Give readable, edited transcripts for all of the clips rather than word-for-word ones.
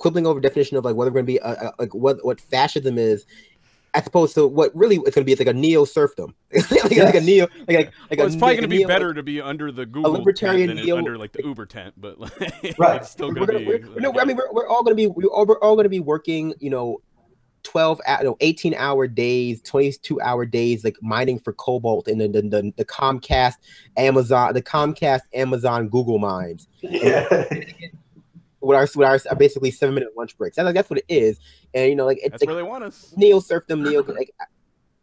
quibbling over definition of like whether we're going to be like what fascism is, as opposed to what really it's going to be. It's like a neo-serfdom. like a neo. Like well, it's probably going to be better to be under the Google libertarian tent than under like the Uber tent, but like, right. It's still going to be. I mean, we're all going to be working, 18-hour days, 22-hour days, like mining for cobalt in the Comcast, Amazon, Google mines. Yeah. With our basically 7-minute lunch breaks. That's what it is, and it's that's like where they want us. Neo-serfdom,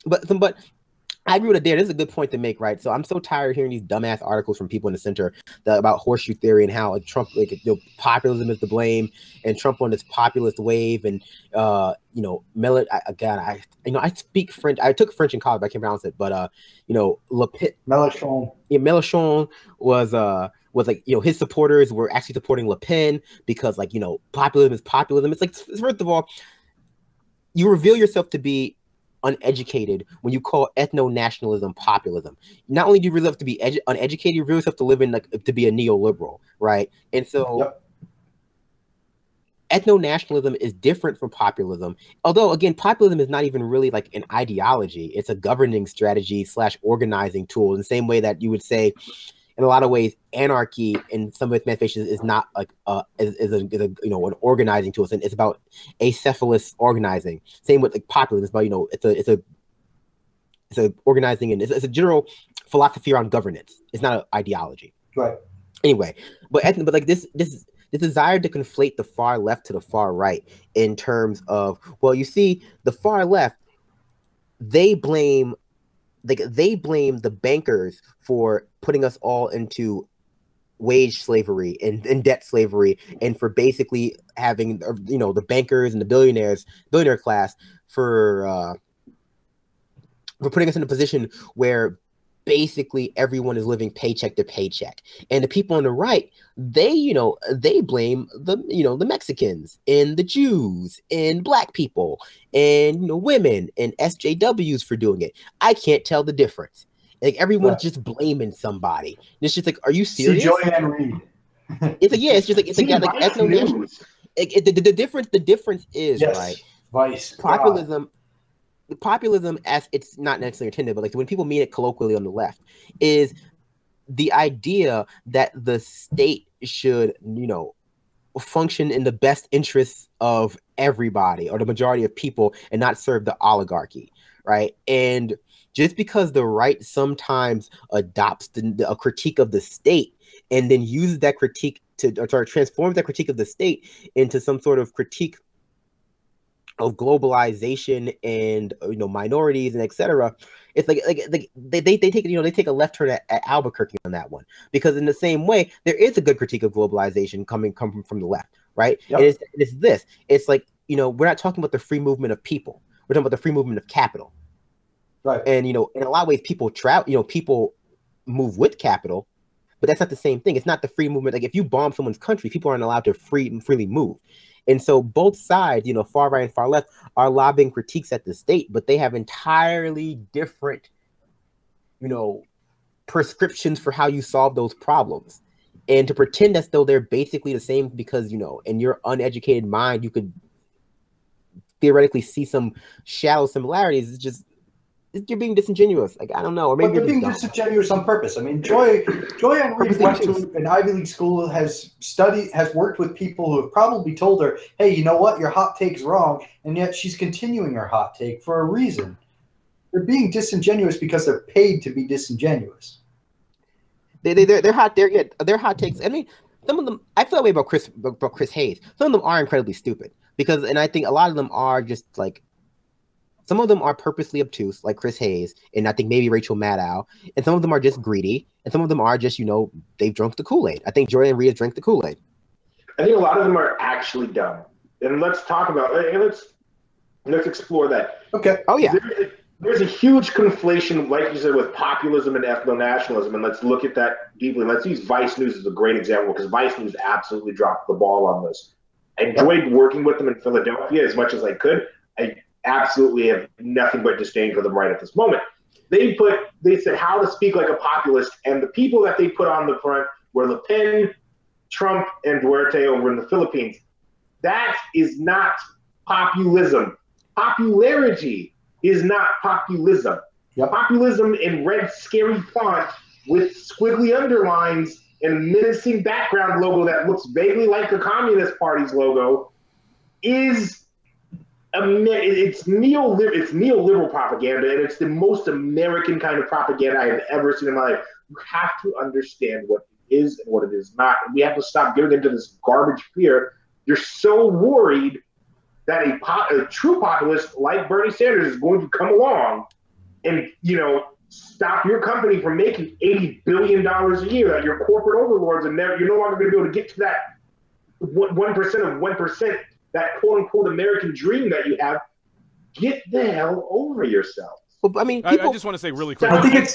but I agree with it there. This is a good point to make, right? So I'm so tired of hearing these dumbass articles from people in the center about horseshoe theory and how Trump, populism is to blame, and Trump on this populist wave, and I speak French. I took French in college, but I can't pronounce it. But Mélenchon. Yeah, Mélenchon was like, his supporters were actually supporting Le Pen because populism is populism. It's like, first of all, you reveal yourself to be uneducated when you call ethno-nationalism populism. Not only do you reveal yourself to be uneducated, you reveal yourself to live in to be a neoliberal, right? And so ethno-nationalism is different from populism. Although, again, populism is not even really like an ideology. It's a governing strategy / organizing tool in the same way that you would say, in a lot of ways, anarchy in some of its manifestations is not like an organizing tool. It's about acephalous organizing. Same with like populism. It's about it's a organizing, and it's a general philosophy around governance. It's not an ideology. Right. Anyway, but like this desire to conflate the far left to the far right in terms of, well, you see, the far left, they blame the bankers for putting us all into wage slavery and debt slavery, and for basically having the bankers and the billionaire class for putting us in a position where basically everyone is living paycheck to paycheck. And the people on the right, they blame the Mexicans and the Jews and black people and women and SJWs for doing it. I can't tell the difference. Like, everyone's just blaming somebody. It's just like, are you serious? See Joanne Reed. It's like, yeah, it's just like, it's like ethno-national. The difference is, right? Vice. Populism, as it's not necessarily intended, but like when people mean it colloquially on the left, is the idea that the state should, function in the best interests of everybody or the majority of people and not serve the oligarchy, right? And just because the right sometimes adopts a critique of the state and then uses that critique transforms that critique of the state into some sort of critique of globalization and minorities and etc. It's like they take a left turn at Albuquerque on that one, because in the same way there is a good critique of globalization coming from the left, right? Yep. And it's like we're not talking about the free movement of people, we're talking about the free movement of capital, right? And in a lot of ways people people move with capital, but that's not the same thing. It's not the free movement. Like, if you bomb someone's country, people aren't allowed to freely move. And so both sides, far right and far left, are lobbing critiques at the state, but they have entirely different, prescriptions for how you solve those problems. And to pretend as though they're basically the same because, in your uneducated mind, you could theoretically see some shallow similarities, is just, you're being disingenuous. Like, I don't know, or maybe you're being disingenuous on purpose. I mean, Joanne Reed went to an Ivy League school, has worked with people who have probably told her, "Hey, you know what? Your hot take's wrong," and yet she's continuing her hot take for a reason. They're being disingenuous because they're paid to be disingenuous. They're hot. They're hot takes. I mean, some of them. I feel that way about Chris Hayes. Some of them are incredibly stupid and I think a lot of them are just like. Some of them are purposely obtuse, like Chris Hayes, and I think maybe Rachel Maddow. And some of them are just greedy, and some of them are just, they've drunk the Kool-Aid. I think Joanne Reed has drank the Kool-Aid. I think a lot of them are actually dumb. And let's talk about let's explore that. Okay. Oh yeah. There's a huge conflation, like you said, with populism and ethno-nationalism, and let's look at that deeply. Let's use Vice News as a great example, because Vice News absolutely dropped the ball on this. I enjoyed working with them in Philadelphia as much as I could. I absolutely have nothing but disdain for them right at this moment. They said how to speak like a populist, and the people that they put on the front were Le Pen, Trump, and Duarte over in the Philippines. That is not populism. Popularity is not populism. Yep. Populism in red, scary font with squiggly underlines and a menacing background logo that looks vaguely like the Communist Party's logo is it's neoliberal propaganda, and it's the most American kind of propaganda I have ever seen in my life. You have to understand what it is and what it is not. And we have to stop giving into this garbage fear. You're so worried that a true populist like Bernie Sanders is going to come along and, stop your company from making $80 billion a year, that your corporate overlords are you're no longer going to be able to get to that 1% of 1%, that quote-unquote American dream that you have. Get the hell over yourself. Well, I mean, I just want to say really quickly. I want to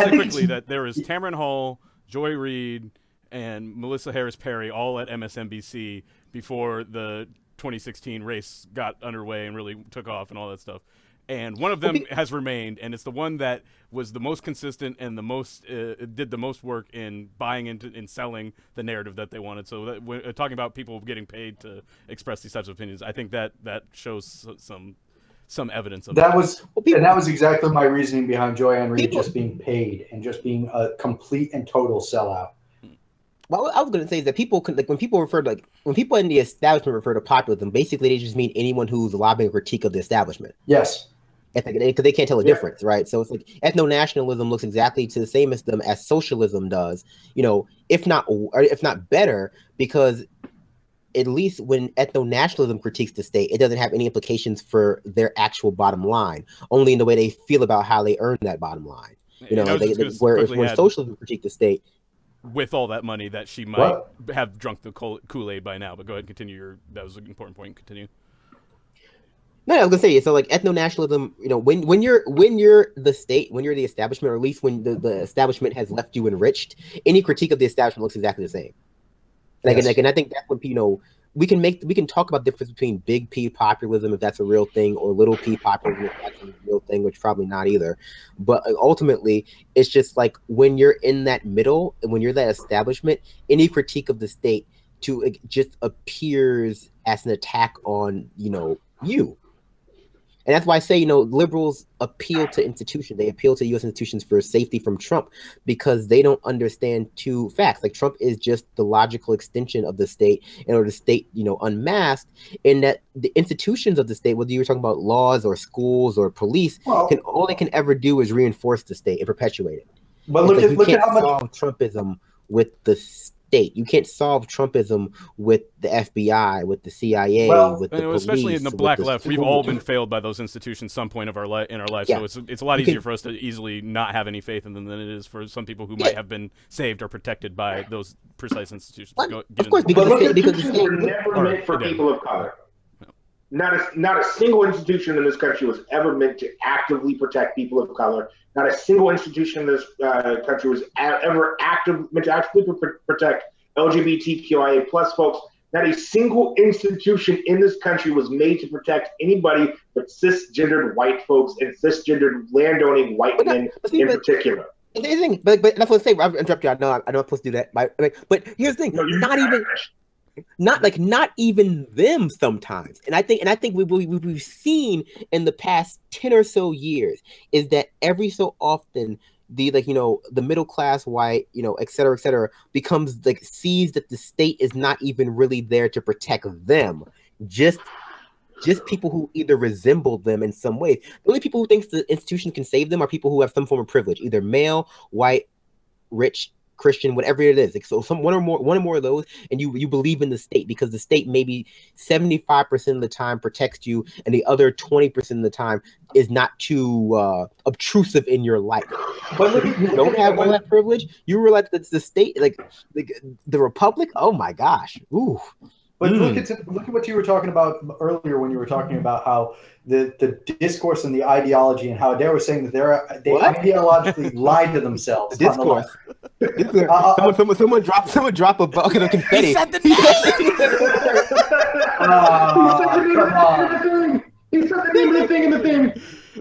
say quickly that there is Tamron Hall, Joy Reid, and Melissa Harris Perry all at MSNBC before the 2016 race got underway and really took off and all that stuff. And one of them has remained, and it's the one that was the most consistent and the most did the most work in buying into and selling the narrative that they wanted. So that, when, talking about people getting paid to express these types of opinions, I think that shows some evidence of that. And that was exactly my reasoning behind Joy-Ann Reid just being paid and just being a complete and total sellout. Well, I was going to say is that people can, when people in the establishment refer to populism, basically they just mean anyone who's lobbying a critique of the establishment. Yes. Because they can't tell the difference, right? So it's like ethno-nationalism looks exactly to the same as them as socialism does, if not better, because at least when ethno-nationalism critiques the state, it doesn't have any implications for their actual bottom line, only in the way they feel about how they earn that bottom line. Whereas when socialism critique the state, with all that money that she might have drunk the Kool-Aid by now. But go ahead and continue. That was an important point. Continue. No, I was gonna say, so like ethno-nationalism, when you're the state, when you're the establishment, or at least when the establishment has left you enriched, any critique of the establishment looks exactly the same. And I think that's when we can talk about the difference between big P populism, if that's a real thing, or little P populism, if that's a real thing, which probably not either. But ultimately, it's just like when you're in that middle, and when you're that establishment, any critique of the state just appears as an attack on you. And that's why I say, liberals appeal to institutions. They appeal to U.S. institutions for safety from Trump because they don't understand two facts. Like Trump is just the logical extension of the state, in order to state, unmasked, and that the institutions of the state, whether you're talking about laws or schools or police, all they can ever do is reinforce the state and perpetuate it. But you can't solve Trumpism with the state. You can't solve Trumpism with the FBI, with the CIA, with the police. Especially in the black left, we've all been failed by those institutions some point of our life. Yeah. So it's a lot easier for us to easily not have any faith in them than it is for some people who might have been saved or protected by those precise institutions. Of course, because the state were never meant for people of color. Not a single institution in this country was ever meant to actively protect people of color. Not a single institution in this country was ever meant to actively protect LGBTQIA plus folks. Not a single institution in this country was made to protect anybody but cisgendered white folks and cisgendered landowning white men in particular. But that's what I say. I'll interrupt you. I know I'm not supposed to do that. But here's the thing: not even them sometimes. And I think we've seen in the past 10 or so years is that every so often the middle class white, et cetera, becomes sees that the state is not even really there to protect them. Just people who either resemble them in some way. The only people who think the institution can save them are people who have some form of privilege, either male, white, rich, Christian, whatever it is. So one or more of those, and you believe in the state because the state maybe 75% of the time protects you, and the other 20% of the time is not too obtrusive in your life. But if you don't have all that privilege, you realize that the state, like the republic. Oh my gosh! Ooh. But look at what you were talking about earlier when you were talking about how the discourse and the ideology and how they were saying that they ideologically lied to themselves. The discourse. Someone drop a bucket of confetti. He said the name. He said the name of the thing in the thing.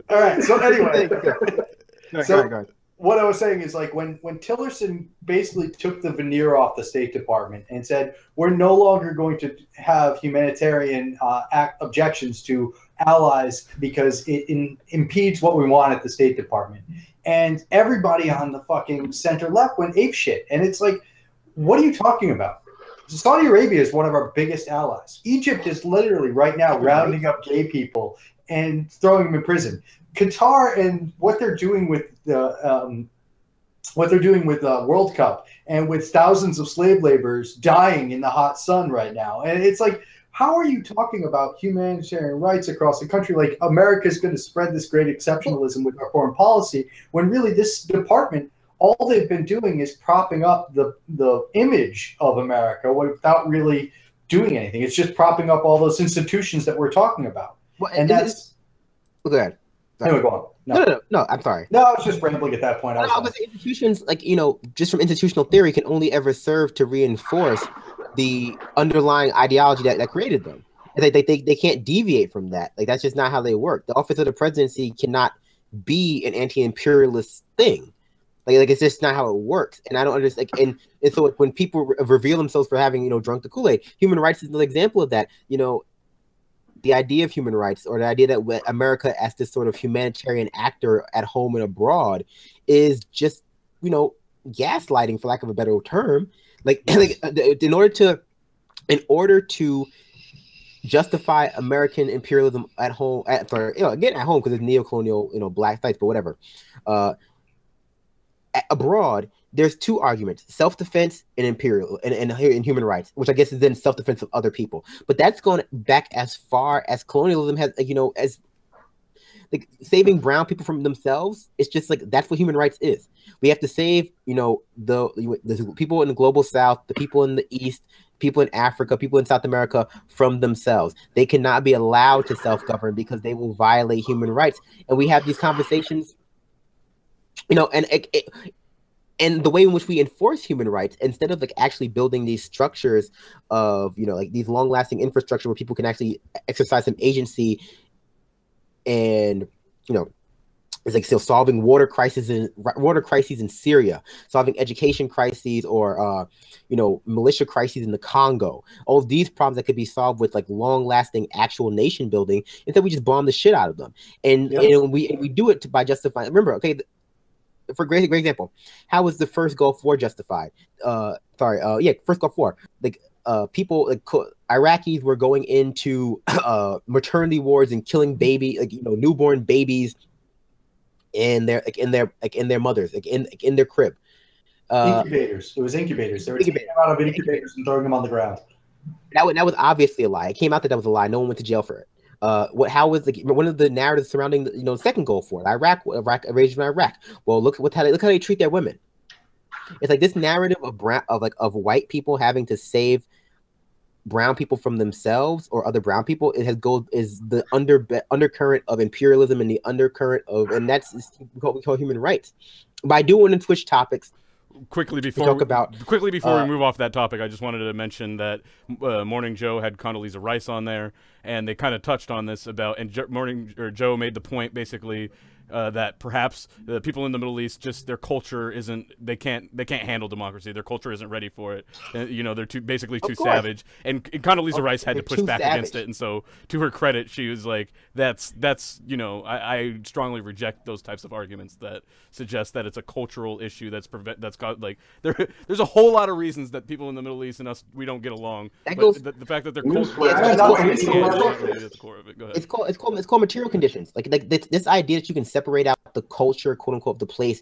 All right. So anyway, what I was saying is, like, when Tillerson basically took the veneer off the State Department and said, we're no longer going to have humanitarian objections to allies because it impedes what we want at the State Department. And everybody on the fucking center left went apeshit. And it's like, what are you talking about? Saudi Arabia is one of our biggest allies. Egypt is literally right now rounding up gay people and throwing them in prison. Qatar and what they're doing with the World Cup and with thousands of slave laborers dying in the hot sun right now. And it's like, how are you talking about humanitarian rights across the country? Like, America is going to spread this great exceptionalism with our foreign policy, when really this department, all they've been doing is propping up the image of America without really doing anything. It's just propping up all those institutions that we're talking about. Well, and that's... Go ahead. Anyway, go on. No, I'm sorry. No, I was just rambling at that point. Institutions, like, just from institutional theory, can only ever serve to reinforce the underlying ideology that created them. They can't deviate from that. Like, that's just not how they work. The office of the presidency cannot be an anti-imperialist thing. Like it's just not how it works. And I don't understand. And so when people reveal themselves for having, drunk the Kool-Aid, human rights is an example of that. The idea of human rights, or the idea that America as this sort of humanitarian actor at home and abroad, is just, gaslighting, for lack of a better term. In order to justify American imperialism at home, at home, because it's neo-colonial, black sites, but whatever. Abroad, there's two arguments: self-defense and imperial and human rights, which I guess is then self-defense of other people. But that's going back as far as colonialism has, as like saving brown people from themselves. It's just like, that's what human rights is. We have to save, the people in the global south, the people in the east, people in Africa, people in South America from themselves. They cannot be allowed to self-govern because they will violate human rights. And we have these conversations. And the way in which we enforce human rights, instead of like actually building these structures of, like these long-lasting infrastructure where people can actually exercise some agency, and it's like still solving water crises in Syria, solving education crises, or militia crises in the Congo. All of these problems that could be solved with like long-lasting actual nation building. Instead, we just bomb the shit out of them, and we do it by justifying. Remember, okay. For great example, how was the first Gulf War justified? First Gulf War. Like, people, like Iraqis were going into maternity wards and killing newborn babies in their mothers, in their crib. Incubators. It was incubators. They were taking them out of incubators and throwing them on the ground. That was obviously a lie. It came out that was a lie. No one went to jail for it. How was one of the narratives surrounding the second Gulf War, Iraq invasion of Iraq? Well, look how they treat their women. It's like this narrative of white people having to save brown people from themselves or other brown people. Is the undercurrent of imperialism and the undercurrent of, and that's what we call human rights. But I do want to switch topics. Quickly before we move off that topic, I just wanted to mention that Morning Joe had Condoleezza Rice on there, and they kind of touched on this about, and Joe made the point basically that perhaps the people in the Middle East, just their culture isn't, they can't handle democracy. Their culture isn't ready for it. They're basically too savage. And Condoleezza Rice had to push back against it. And so, to her credit, she was like, that's I strongly reject those types of arguments that suggest that it's a cultural issue that's got like there's a whole lot of reasons that people in the Middle East and us, we don't get along. The fact that they're cultural is at the core of it. Go ahead. It's called material conditions. Like this idea that you can separate out the culture, quote unquote, of the place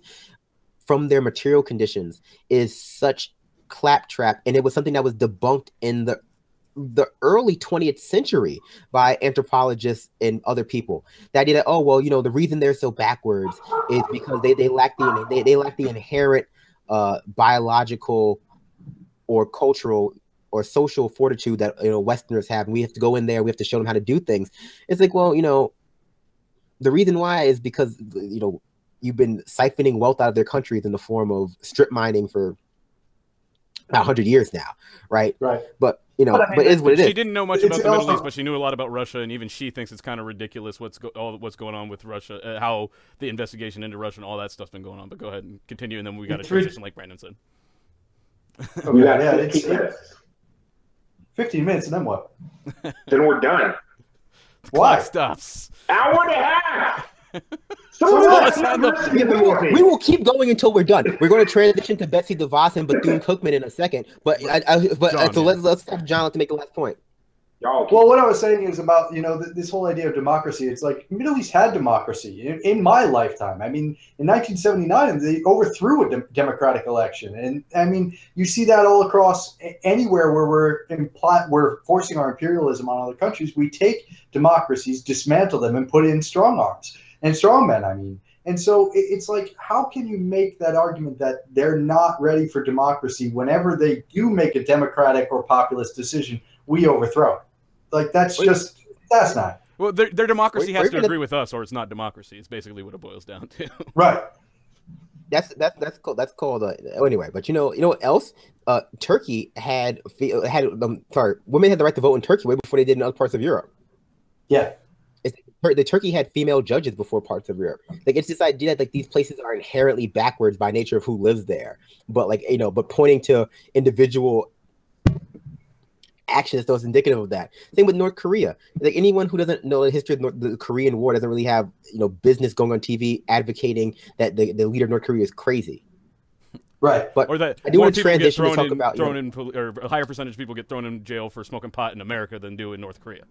from their material conditions is such claptrap, and it was something that was debunked in the early 20th century by anthropologists and other people. The idea that, the reason they're so backwards is because they lack the inherent biological or cultural or social fortitude that Westerners have, and we have to go in there, we have to show them how to do things. It's like, the reason why is because you've been siphoning wealth out of their countries in the form of strip mining for about 100 years now, right? Right. But you know, but it is what it is. She didn't know much about the Middle East, but she knew a lot about Russia, and even she thinks it's kind of ridiculous what's going on with Russia, how the investigation into Russia and all that stuff's been going on. But go ahead and continue, and then we got to transition, like Brandon said. Okay, yeah, it's 15 minutes, and then what? Then we're done. Why? Clock stops. Hour and a half. We will keep going until we're done. We're going to transition to Betsy DeVos and Bethune-Cookman in a second, but so let's have John to make the last point. Well, what I was saying is about, you know, this whole idea of democracy. It's like Middle East had democracy in my lifetime. I mean, in 1979, they overthrew a democratic election, and I mean, you see that all across anywhere where we're forcing our imperialism on other countries. We take democracies, dismantle them, and put in strong arms and strongmen. I mean, and so it's like, how can you make that argument that they're not ready for democracy whenever they do make a democratic or populist decision, we overthrow it? Like, that's not. Well, their democracy has to agree with us, or it's not democracy. It's basically what it boils down to. Right. That's called anyway. But you know what else? Turkey women had the right to vote in Turkey way before they did in other parts of Europe. Yeah. The Turkey had female judges before parts of Europe. Like, it's this idea that like these places are inherently backwards by nature of who lives there. But like, you know, but pointing to individual actions that was indicative of that. Same with North Korea. Like, anyone who doesn't know the history of the Korean War doesn't really have, you know, business going on TV advocating that the leader of North Korea is crazy. Right. But or that I do more want to people get transition to talk about, or a higher percentage of people get thrown in jail for smoking pot in America than do in North Korea.